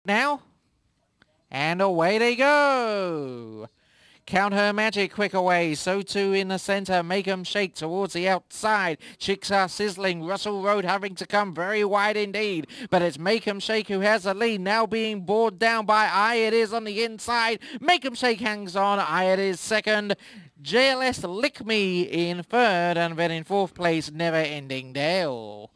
now. And away they go. Count Her Magic quick away, so too in the centre, Make 'em Shake towards the outside, Chicks Are Sizzling, Russell Road having to come very wide indeed, but it's Make 'em Shake who has the lead, now being bored down by Aye It Is on the inside, Make 'em Shake hangs on, Aye It Is second, JLS Lick Me in third, and then in fourth place, Never Ending Dale.